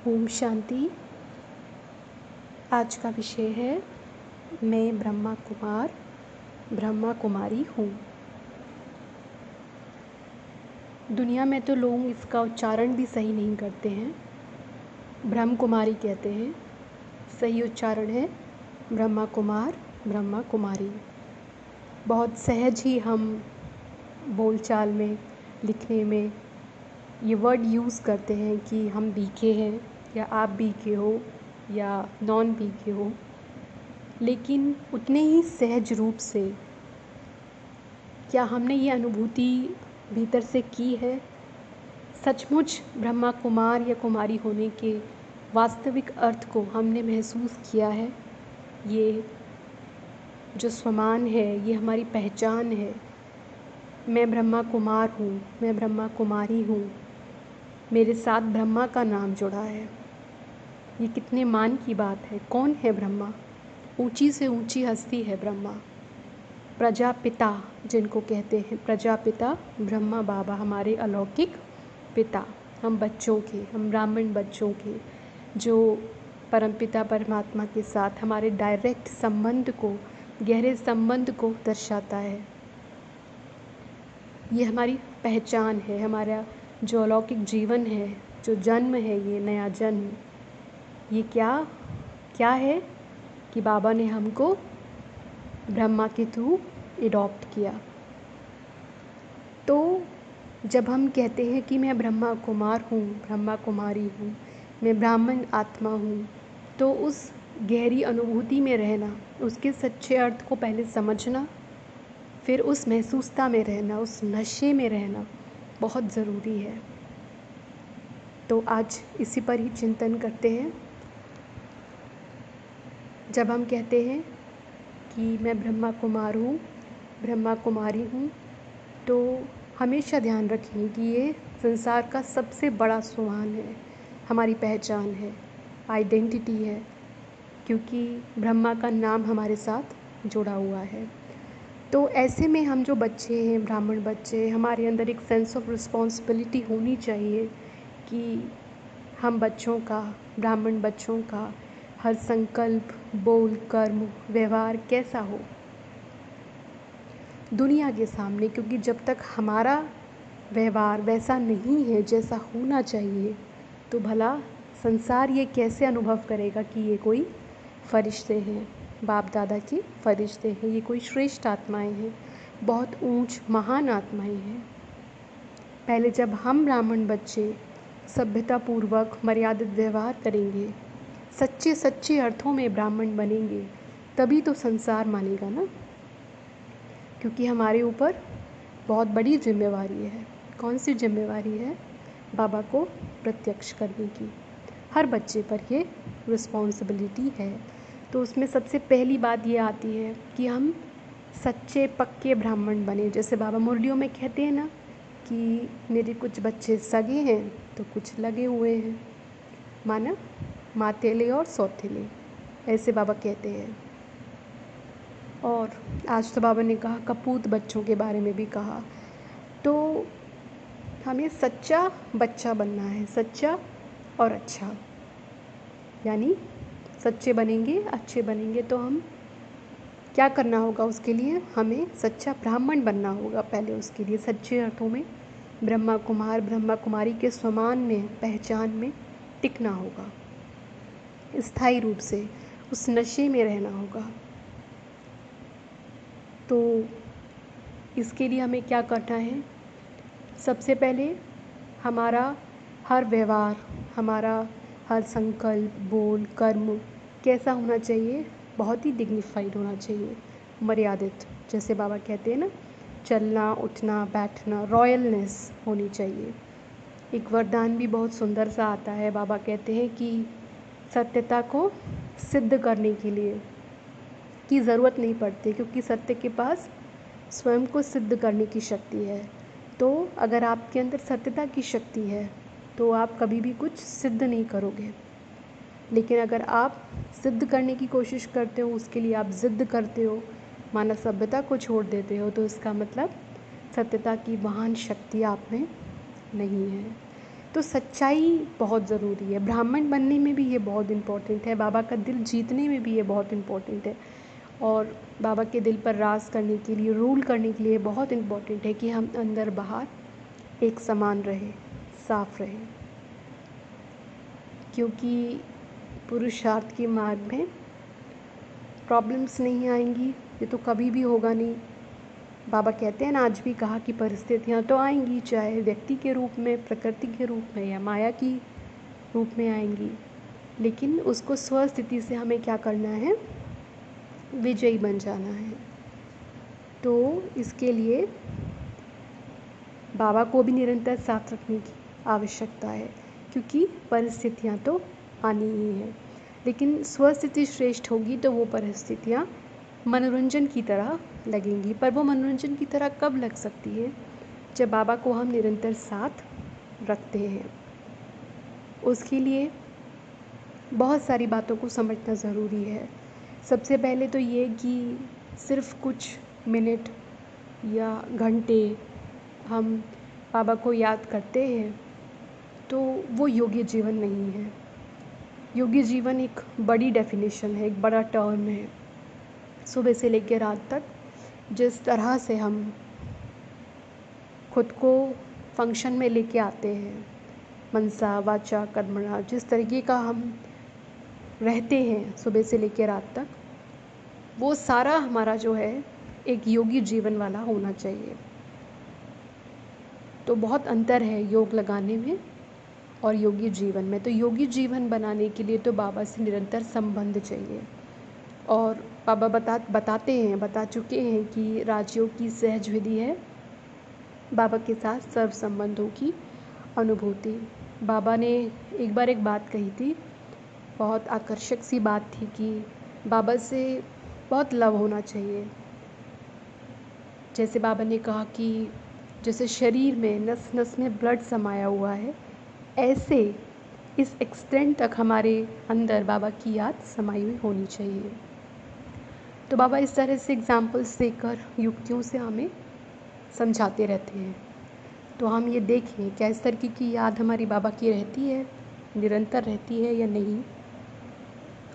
ओम शांति। आज का विषय है मैं ब्रह्मा कुमारी हूँ। दुनिया में तो लोग इसका उच्चारण भी सही नहीं करते हैं, ब्रह्म कुमारी कहते हैं। सही उच्चारण है ब्रह्मा कुमारी। बहुत सहज ही हम बोलचाल में, लिखने में ये वर्ड यूज़ करते हैं कि हम बीके हैं या आप बीके हो या नॉन बीके हो, लेकिन उतने ही सहज रूप से क्या हमने ये अनुभूति भीतर से की है? सचमुच ब्रह्मा कुमार या कुमारी होने के वास्तविक अर्थ को हमने महसूस किया है? ये जो स्वमान है, ये हमारी पहचान है। मैं ब्रह्मा कुमार हूँ, मैं ब्रह्मा कुमारी हूँ, मेरे साथ ब्रह्मा का नाम जुड़ा है। ये कितने मान की बात है। कौन है ब्रह्मा? ऊंची से ऊंची हस्ती है ब्रह्मा। प्रजापिता जिनको कहते हैं, प्रजापिता ब्रह्मा बाबा, हमारे अलौकिक पिता। हम ब्राह्मण बच्चों के जो परमपिता परमात्मा के साथ हमारे डायरेक्ट संबंध को, गहरे संबंध को दर्शाता है। ये हमारी पहचान है, हमारा जो अलौकिक जीवन है, जो जन्म है, ये नया जन्म, ये क्या है कि बाबा ने हमको ब्रह्मा के थ्रू एडॉप्ट किया। तो जब हम कहते हैं कि मैं ब्रह्मा कुमार हूँ, ब्रह्मा कुमारी हूँ, मैं ब्राह्मण आत्मा हूँ, तो उस गहरी अनुभूति में रहना, उसके सच्चे अर्थ को पहले समझना, फिर उस महसूसता में रहना, उस नशे में रहना बहुत ज़रूरी है। तो आज इसी पर ही चिंतन करते हैं। जब हम कहते हैं कि मैं ब्रह्मा कुमार हूँ, ब्रह्मा कुमारी हूँ, तो हमेशा ध्यान रखें कि ये संसार का सबसे बड़ा स्वमान है, हमारी पहचान है, आइडेंटिटी है, क्योंकि ब्रह्मा का नाम हमारे साथ जुड़ा हुआ है। तो ऐसे में हम जो बच्चे हैं, ब्राह्मण बच्चे, हमारे अंदर एक सेंस ऑफ रिस्पॉन्सिबिलिटी होनी चाहिए कि हम ब्राह्मण बच्चों का हर संकल्प, बोल, कर्म, व्यवहार कैसा हो दुनिया के सामने, क्योंकि जब तक हमारा व्यवहार वैसा नहीं है जैसा होना चाहिए, तो भला संसार ये कैसे अनुभव करेगा कि ये कोई फरिश्ते हैं, बाप दादा के फरिश्ते हैं, ये कोई श्रेष्ठ आत्माएं हैं, बहुत ऊंच महान आत्माएं हैं। पहले जब हम ब्राह्मण बच्चे सभ्यतापूर्वक मर्यादित व्यवहार करेंगे, सच्चे अर्थों में ब्राह्मण बनेंगे, तभी तो संसार मानेगा ना, क्योंकि हमारे ऊपर बहुत बड़ी जिम्मेवारी है। कौन सी जिम्मेवारी है? बाबा को प्रत्यक्ष करने की। हर बच्चे पर ये रिस्पॉन्सिबिलिटी है। तो उसमें सबसे पहली बात ये आती है कि हम सच्चे पक्के ब्राह्मण बने। जैसे बाबा मुरलियों में कहते हैं ना कि मेरे कुछ बच्चे सगे हैं तो कुछ लगे हुए हैं, माना मातेले और सौतेले, ऐसे बाबा कहते हैं। और आज तो बाबा ने कहा कपूत बच्चों के बारे में भी कहा। तो हमें सच्चा बच्चा बनना है, सच्चा और अच्छा, यानी सच्चे बनेंगे, अच्छे बनेंगे तो हम क्या करना होगा? उसके लिए हमें सच्चा ब्राह्मण बनना होगा। पहले उसके लिए सच्चे अर्थों में ब्रह्मा कुमार, ब्रह्मा कुमारी के स्वमान में, पहचान में टिकना होगा, स्थायी रूप से उस नशे में रहना होगा। तो इसके लिए हमें क्या करना है? सबसे पहले हमारा हर व्यवहार, हमारा हर संकल्प, बोल, कर्म कैसा होना चाहिए? बहुत ही डिग्निफाइड होना चाहिए, मर्यादित। जैसे बाबा कहते हैं ना, चलना, उठना, बैठना, रॉयलनेस होनी चाहिए। एक वरदान भी बहुत सुंदर सा आता है। बाबा कहते हैं कि सत्यता को सिद्ध करने के लिए की ज़रूरत नहीं पड़ती, क्योंकि सत्य के पास स्वयं को सिद्ध करने की शक्ति है। तो अगर आपके अंदर सत्यता की शक्ति है तो आप कभी भी कुछ सिद्ध नहीं करोगे। लेकिन अगर आप सिद्ध करने की कोशिश करते हो, उसके लिए आप ज़िद्द करते हो, मानव सभ्यता को छोड़ देते हो, तो इसका मतलब सत्यता की महान शक्ति आप में नहीं है। तो सच्चाई बहुत ज़रूरी है। ब्राह्मण बनने में भी ये बहुत इम्पोर्टेंट है, बाबा का दिल जीतने में भी ये बहुत इम्पोर्टेंट है, और बाबा के दिल पर राज करने के लिए, रूल करने के लिए बहुत इम्पोर्टेंट है कि हम अंदर बाहर एक समान रहे, साफ रहे। क्योंकि पुरुषार्थ के मार्ग में प्रॉब्लम्स नहीं आएंगी, ये तो कभी भी होगा नहीं। बाबा कहते हैं ना, आज भी कहा कि परिस्थितियाँ तो आएंगी, चाहे व्यक्ति के रूप में, प्रकृति के रूप में या माया की रूप में आएंगी, लेकिन उसको स्वस्थिति से हमें क्या करना है, विजयी बन जाना है। तो इसके लिए बाबा को भी निरंतर साथ रखने की आवश्यकता है, क्योंकि परिस्थितियाँ तो आनी ही हैं। लेकिन स्वस्थिति श्रेष्ठ होगी तो वो परिस्थितियाँ मनोरंजन की तरह लगेंगी। पर वो मनोरंजन की तरह कब लग सकती है, जब बाबा को हम निरंतर साथ रखते हैं। उसके लिए बहुत सारी बातों को समझना ज़रूरी है। सबसे पहले तो ये कि सिर्फ कुछ मिनट या घंटे हम बाबा को याद करते हैं तो वो योग्य जीवन नहीं है। योग्य जीवन एक बड़ी डेफिनेशन है, एक बड़ा टर्म है। सुबह से लेकर रात तक जिस तरह से हम खुद को फंक्शन में लेके आते हैं, मनसा वाचा कर्मणा, जिस तरीके का हम रहते हैं सुबह से लेकर रात तक, वो सारा हमारा जो है एक योगी जीवन वाला होना चाहिए। तो बहुत अंतर है योग लगाने में और योगी जीवन में। तो योगी जीवन बनाने के लिए तो बाबा से निरंतर संबंध चाहिए। और बाबा बता चुके हैं कि राजयोग की सहज विधि है बाबा के साथ सर्व संबंधों की अनुभूति। बाबा ने एक बार एक बात कही थी, बहुत आकर्षक सी बात थी, कि बाबा से बहुत लव होना चाहिए। जैसे बाबा ने कहा कि जैसे शरीर में नस नस में ब्लड समाया हुआ है, ऐसे इस एक्सटेंट तक हमारे अंदर बाबा की याद समाई हुई होनी चाहिए। तो बाबा इस तरह से एग्जाम्पल्स देकर, युक्तियों से हमें समझाते रहते हैं। तो हम ये देखें क्या इस तरीके की याद हमारी बाबा की रहती है, निरंतर रहती है या नहीं,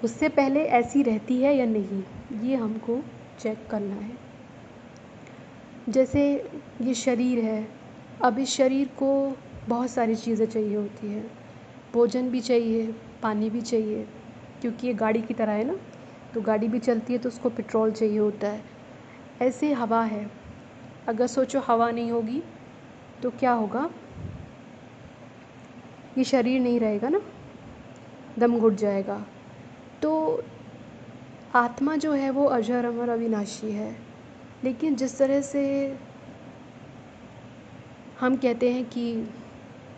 उससे पहले ऐसी रहती है या नहीं, ये हमको चेक करना है। जैसे ये शरीर है, अब इस शरीर को बहुत सारी चीज़ें चाहिए होती हैं, भोजन भी चाहिए, पानी भी चाहिए, क्योंकि ये गाड़ी की तरह है ना, तो गाड़ी भी चलती है तो उसको पेट्रोल चाहिए होता है। ऐसे हवा है, अगर सोचो हवा नहीं होगी तो क्या होगा, ये शरीर नहीं रहेगा ना, दम घुट जाएगा। तो आत्मा जो है वो अजर अमर अविनाशी है। लेकिन जिस तरह से हम कहते हैं कि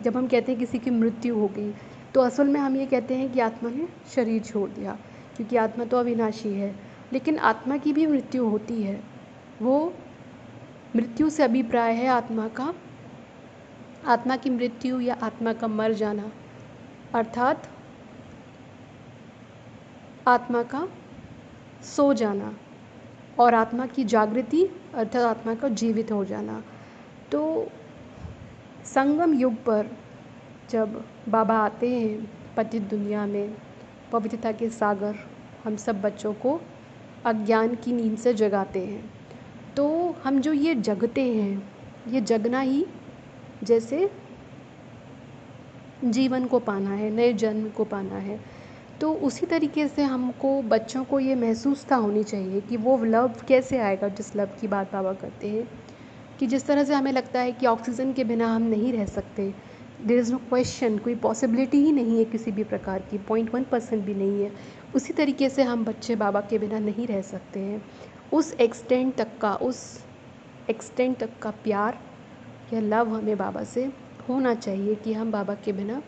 जब हम कहते हैं किसी की मृत्यु हो गई, तो असल में हम ये कहते हैं कि आत्मा ने शरीर छोड़ दिया, क्योंकि आत्मा तो अविनाशी है। लेकिन आत्मा की भी मृत्यु होती है। वो मृत्यु से अभिप्राय है आत्मा का, आत्मा की मृत्यु या आत्मा का मर जाना, अर्थात आत्मा का सो जाना, और आत्मा की जागृति अर्थात आत्मा का जीवित हो जाना। तो संगम युग पर जब बाबा आते हैं पतित दुनिया में, पवित्रता के सागर, हम सब बच्चों को अज्ञान की नींद से जगाते हैं। तो हम जो ये जगते हैं, ये जगना ही जैसे जीवन को पाना है, नए जन्म को पाना है। तो उसी तरीके से हमको, बच्चों को ये महसूसता होनी चाहिए कि वो लव कैसे आएगा, जिस लव की बात बाबा करते हैं, कि जिस तरह से हमें लगता है कि ऑक्सीजन के बिना हम नहीं रह सकते, देयर इज़ नो क्वेश्चन, कोई पॉसिबिलिटी ही नहीं है किसी भी प्रकार की, 0.1% भी नहीं है, उसी तरीके से हम बच्चे बाबा के बिना नहीं रह सकते हैं। उस एक्सटेंट तक का प्यार या लव हमें बाबा से होना चाहिए कि हम बाबा के बिना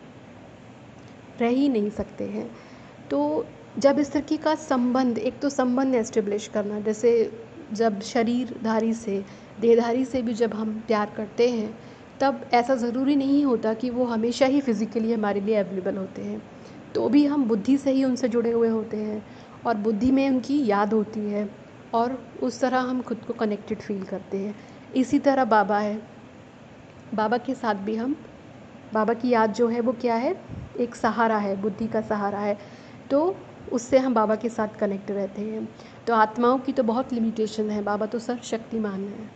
रह ही नहीं सकते हैं। तो जब इस तरीके का संबंध, एक तो संबंध एस्टेब्लिश करना, जैसे जब शरीरधारी से, देहधारी से भी जब हम प्यार करते हैं, तब ऐसा ज़रूरी नहीं होता कि वो हमेशा ही फिज़िकली हमारे लिए अवेलेबल होते हैं। तो भी हम बुद्धि से ही उनसे जुड़े हुए होते हैं, और बुद्धि में उनकी याद होती है, और उस तरह हम खुद को कनेक्टेड फील करते हैं। इसी तरह बाबा है, बाबा के साथ भी हम बाबा की याद जो है वो क्या है, एक सहारा है, बुद्धि का सहारा है, तो उससे हम बाबा के साथ कनेक्ट रहते हैं। तो आत्माओं की तो बहुत लिमिटेशन है, बाबा तो सर्वशक्तिमान है।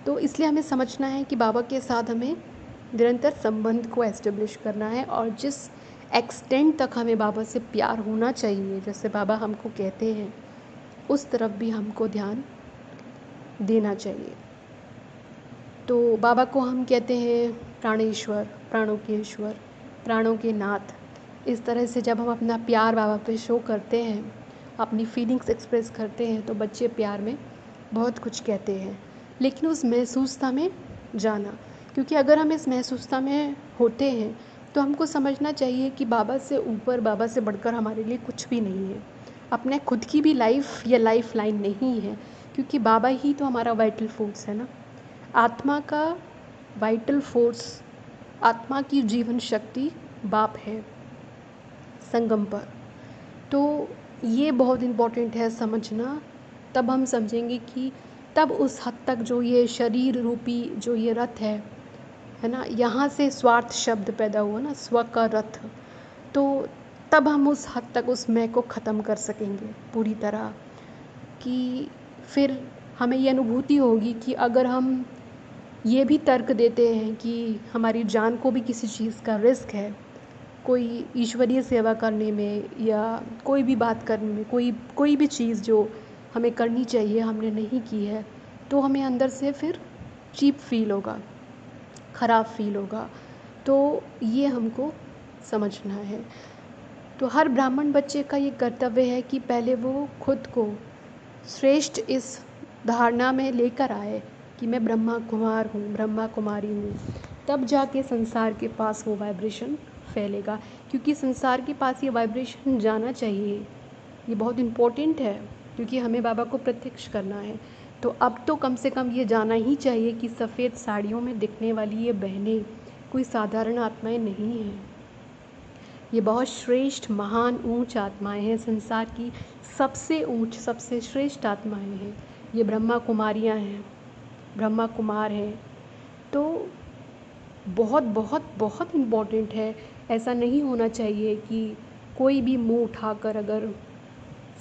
तो इसलिए हमें समझना है कि बाबा के साथ हमें निरंतर संबंध को एस्टेब्लिश करना है, और जिस एक्सटेंट तक हमें बाबा से प्यार होना चाहिए, जैसे बाबा हमको कहते हैं, उस तरफ भी हमको ध्यान देना चाहिए। तो बाबा को हम कहते हैं प्राणेश्वर, प्राणों के ईश्वर, प्राणों के नाथ। इस तरह से जब हम अपना प्यार बाबा पे शो करते हैं, अपनी फीलिंग्स एक्सप्रेस करते हैं, तो बच्चे प्यार में बहुत कुछ कहते हैं। लेकिन उस महसूसता में जाना, क्योंकि अगर हम इस महसूसता में होते हैं तो हमको समझना चाहिए कि बाबा से ऊपर, बाबा से बढ़कर हमारे लिए कुछ भी नहीं है। अपने खुद की भी लाइफ या लाइफ लाइन नहीं है, क्योंकि बाबा ही तो हमारा वाइटल फोर्स है ना। आत्मा का वाइटल फोर्स, आत्मा की जीवन शक्ति बाप है संगम पर। तो ये बहुत इम्पोर्टेंट है समझना। तब हम समझेंगे कि तब उस हद तक जो ये शरीर रूपी जो ये रथ है ना, यहाँ से स्वार्थ शब्द पैदा हुआ ना, स्व का रथ। तो तब हम उस हद तक उस मैं को ख़त्म कर सकेंगे पूरी तरह, कि फिर हमें ये अनुभूति होगी कि अगर हम ये भी तर्क देते हैं कि हमारी जान को भी किसी चीज़ का रिस्क है, कोई ईश्वरीय सेवा करने में या कोई भी बात करने में, कोई भी चीज़ जो हमें करनी चाहिए हमने नहीं की है, तो हमें अंदर से फिर चीप फील होगा, ख़राब फील होगा। तो ये हमको समझना है। तो हर ब्राह्मण बच्चे का ये कर्तव्य है कि पहले वो खुद को श्रेष्ठ इस धारणा में लेकर आए कि मैं ब्रह्मा कुमार हूँ, ब्रह्मा कुमारी हूँ, तब जाके संसार के पास वो वाइब्रेशन फैलेगा। क्योंकि संसार के पास ये वाइब्रेशन जाना चाहिए, ये बहुत इम्पोर्टेंट है, क्योंकि हमें बाबा को प्रत्यक्ष करना है। तो अब तो कम से कम ये जाना ही चाहिए कि सफ़ेद साड़ियों में दिखने वाली ये बहनें कोई साधारण आत्माएं नहीं हैं। ये बहुत श्रेष्ठ, महान, ऊंच आत्माएं हैं, संसार की सबसे ऊंच, सबसे श्रेष्ठ आत्माएं हैं। ये ब्रह्मा कुमारियां हैं, ब्रह्मा कुमार हैं। तो बहुत बहुत बहुत इम्पॉर्टेंट है। ऐसा नहीं होना चाहिए कि कोई भी मुंह उठाकर अगर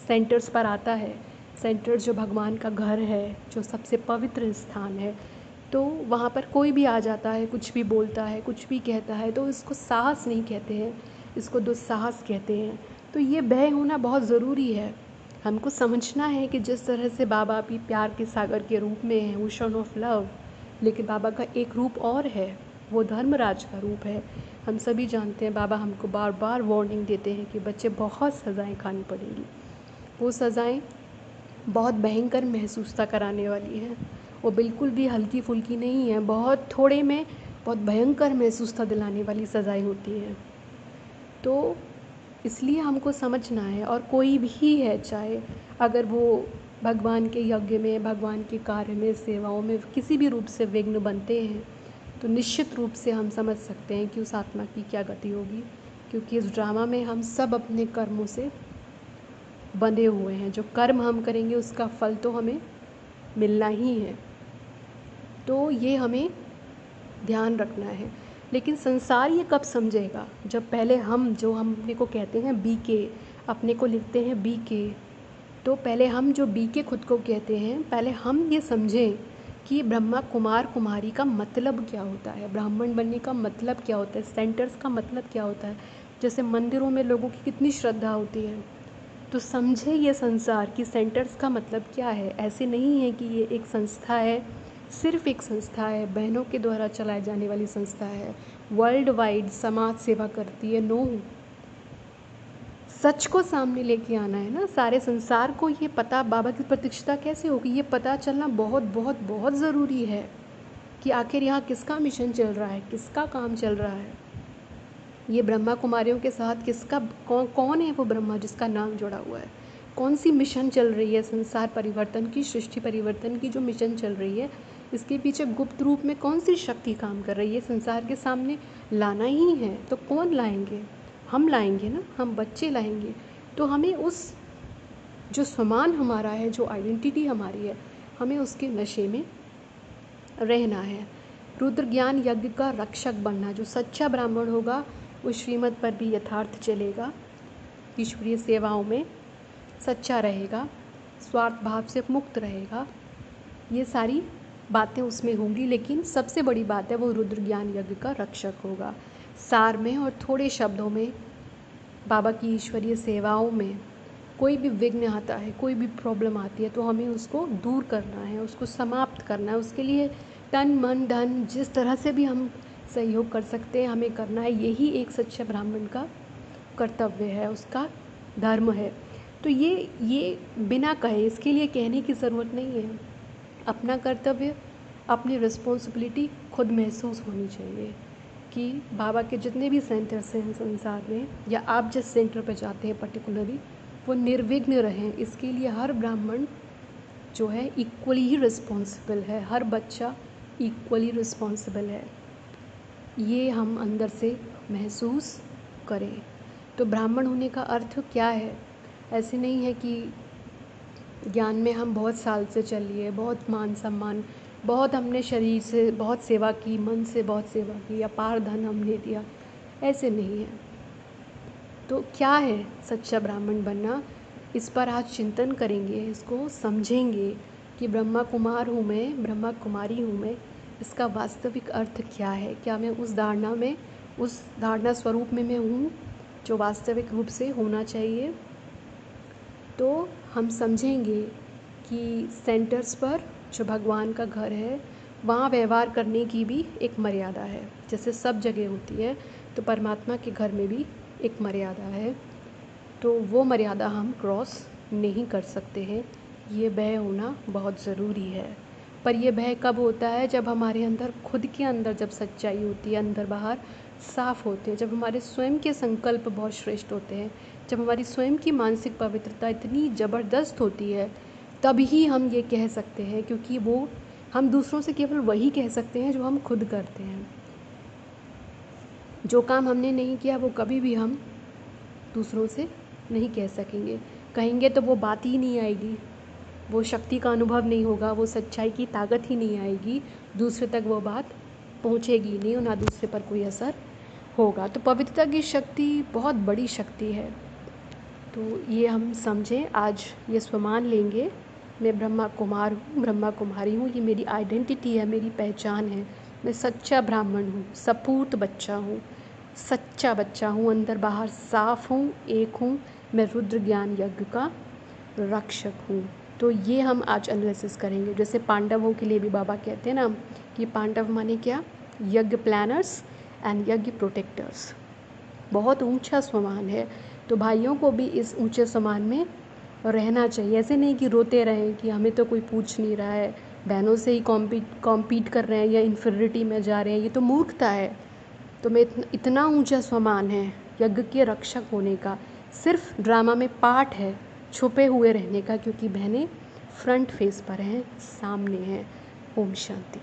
सेंटर्स पर आता है, सेंटर्स जो भगवान का घर है, जो सबसे पवित्र स्थान है, तो वहाँ पर कोई भी आ जाता है, कुछ भी बोलता है, कुछ भी कहता है, तो इसको साहस नहीं कहते हैं, इसको दुस्साहस कहते हैं। तो ये भय होना बहुत ज़रूरी है। हमको समझना है कि जिस तरह से बाबा भी प्यार के सागर के रूप में हैं, ओशन ऑफ लव, लेकिन बाबा का एक रूप और है, वो धर्मराज का रूप है। हम सभी जानते हैं बाबा हमको बार बार वार्निंग देते हैं कि बच्चे बहुत सज़ाएं खानी पड़ेंगी। वो सज़ाएं बहुत भयंकर महसूसता कराने वाली हैं, वो बिल्कुल भी हल्की फुल्की नहीं है, बहुत थोड़े में बहुत भयंकर महसूसता दिलाने वाली सज़ाएं होती हैं। तो इसलिए हमको समझना है, और कोई भी है, चाहे अगर वो भगवान के यज्ञ में, भगवान के कार्य में, सेवाओं में किसी भी रूप से विघ्न बनते हैं, तो निश्चित रूप से हम समझ सकते हैं कि उस आत्मा की क्या गति होगी। क्योंकि इस ड्रामा में हम सब अपने कर्मों से बंधे हुए हैं। जो कर्म हम करेंगे उसका फल तो हमें मिलना ही है। तो ये हमें ध्यान रखना है। लेकिन संसार ये कब समझेगा? जब पहले हम, जो हम अपने को कहते हैं BK, अपने को लिखते हैं BK, तो पहले हम जो BK खुद को कहते हैं, पहले हम ये समझें कि ब्रह्मा कुमार कुमारी का मतलब क्या होता है, ब्राह्मण बनने का मतलब क्या होता है, सेंटर्स का मतलब क्या होता है। जैसे मंदिरों में लोगों की कितनी श्रद्धा होती है, तो समझे ये संसार की सेंटर्स का मतलब क्या है। ऐसे नहीं है कि ये एक संस्था है, सिर्फ एक संस्था है, बहनों के द्वारा चलाई जाने वाली संस्था है, वर्ल्ड वाइड समाज सेवा करती है। नो, सच को सामने लेके आना है ना। सारे संसार को ये पता, बाबा की प्रत्यक्षता कैसे होगी, ये पता चलना बहुत बहुत बहुत ज़रूरी है कि आखिर यहाँ किसका मिशन चल रहा है, किसका काम चल रहा है। ये ब्रह्मा कुमारियों के साथ किसका, कौन है वो ब्रह्मा जिसका नाम जुड़ा हुआ है, कौन सी मिशन चल रही है संसार परिवर्तन की, सृष्टि परिवर्तन की जो मिशन चल रही है, इसके पीछे गुप्त रूप में कौन सी शक्ति काम कर रही है, संसार के सामने लाना ही है। तो कौन लाएंगे? हम लाएंगे ना, हम बच्चे लाएंगे। तो हमें उस जो सामान हमारा है, जो आइडेंटिटी हमारी है, हमें उसके नशे में रहना है। रुद्र ज्ञान यज्ञ का रक्षक बनना। जो सच्चा ब्राह्मण होगा वो श्रीमत पर भी यथार्थ चलेगा, ईश्वरीय सेवाओं में सच्चा रहेगा, स्वार्थ भाव से मुक्त रहेगा। ये सारी बातें उसमें होंगी, लेकिन सबसे बड़ी बात है वो रुद्र ज्ञान यज्ञ का रक्षक होगा। सार में और थोड़े शब्दों में बाबा की ईश्वरीय सेवाओं में कोई भी विघ्न आता है, कोई भी प्रॉब्लम आती है, तो हमें उसको दूर करना है, उसको समाप्त करना है। उसके लिए तन मन धन जिस तरह से भी हम सहयोग कर सकते हैं हमें करना है। यही एक सच्चे ब्राह्मण का कर्तव्य है, उसका धर्म है। तो ये बिना कहे, इसके लिए कहने की ज़रूरत नहीं है। अपना कर्तव्य, अपनी रिस्पॉन्सिबिलिटी खुद महसूस होनी चाहिए कि बाबा के जितने भी सेंटर्स हैं संसार में, या आप जिस सेंटर पर जाते हैं पर्टिकुलरली, वो निर्विघ्न रहें। इसके लिए हर ब्राह्मण जो है इक्वली ही रिस्पॉन्सिबल है, हर बच्चा इक्वली रिस्पॉन्सिबल है, ये हम अंदर से महसूस करें। तो ब्राह्मण होने का अर्थ क्या है? ऐसे नहीं है कि ज्ञान में हम बहुत साल से चल लिए, बहुत मान सम्मान, बहुत हमने शरीर से बहुत सेवा की, मन से बहुत सेवा की, अपार धन हमने दिया, ऐसे नहीं है। तो क्या है सच्चा ब्राह्मण बनना? इस पर आज चिंतन करेंगे, इसको समझेंगे कि ब्रह्मा कुमार हूँ मैं, ब्रह्मा कुमारी हूँ मैं, इसका वास्तविक अर्थ क्या है? क्या मैं उस धारणा में, उस धारणा स्वरूप में मैं हूँ जो वास्तविक रूप से होना चाहिए? तो हम समझेंगे कि सेंटर्स पर जो भगवान का घर है वहाँ व्यवहार करने की भी एक मर्यादा है। जैसे सब जगह होती है, तो परमात्मा के घर में भी एक मर्यादा है। तो वो मर्यादा हम क्रॉस नहीं कर सकते हैं। ये भय होना बहुत ज़रूरी है। पर यह भय कब होता है? जब हमारे अंदर, खुद के अंदर जब सच्चाई होती है, अंदर बाहर साफ़ होते हैं, जब हमारे स्वयं के संकल्प बहुत श्रेष्ठ होते हैं, जब हमारी स्वयं की मानसिक पवित्रता इतनी ज़बरदस्त होती है, तभी हम ये कह सकते हैं। क्योंकि वो हम दूसरों से केवल वही कह सकते हैं जो हम खुद करते हैं। जो काम हमने नहीं किया वो कभी भी हम दूसरों से नहीं कह सकेंगे। कहेंगे तो वो बात ही नहीं आएगी, वो शक्ति का अनुभव नहीं होगा, वो सच्चाई की ताकत ही नहीं आएगी, दूसरे तक वो बात पहुँचेगी नहीं और ना दूसरे पर कोई असर होगा। तो पवित्रता की शक्ति बहुत बड़ी शक्ति है। तो ये हम समझें, आज ये स्वमान लेंगे, मैं ब्रह्मा कुमार हूँ, ब्रह्मा कुमारी हूँ, ये मेरी आइडेंटिटी है, मेरी पहचान है। मैं सच्चा ब्राह्मण हूँ, सपूत बच्चा हूँ, सच्चा बच्चा हूँ, अंदर बाहर साफ़ हूँ, एक हूँ। मैं रुद्र ज्ञान यज्ञ का रक्षक हूँ। तो ये हम आज एनालिसिस करेंगे। जैसे पांडवों के लिए भी बाबा कहते हैं ना कि पांडव माने क्या? यज्ञ प्लानर्स एंड यज्ञ प्रोटेक्टर्स। बहुत ऊंचा स्वमान है। तो भाइयों को भी इस ऊंचे स्वमान में रहना चाहिए। ऐसे नहीं कि रोते रहें कि हमें तो कोई पूछ नहीं रहा है, बहनों से ही कॉम्पीट कर रहे हैं या इन्फीरियरिटी में जा रहे हैं, ये तो मूर्खता है। तो मैं इतना ऊंचा स्वमान है यज्ञ के रक्षक होने का। सिर्फ ड्रामा में पार्ट है छुपे हुए रहने का, क्योंकि बहनें फ्रंट फेस पर हैं, सामने हैं। ओम शांति।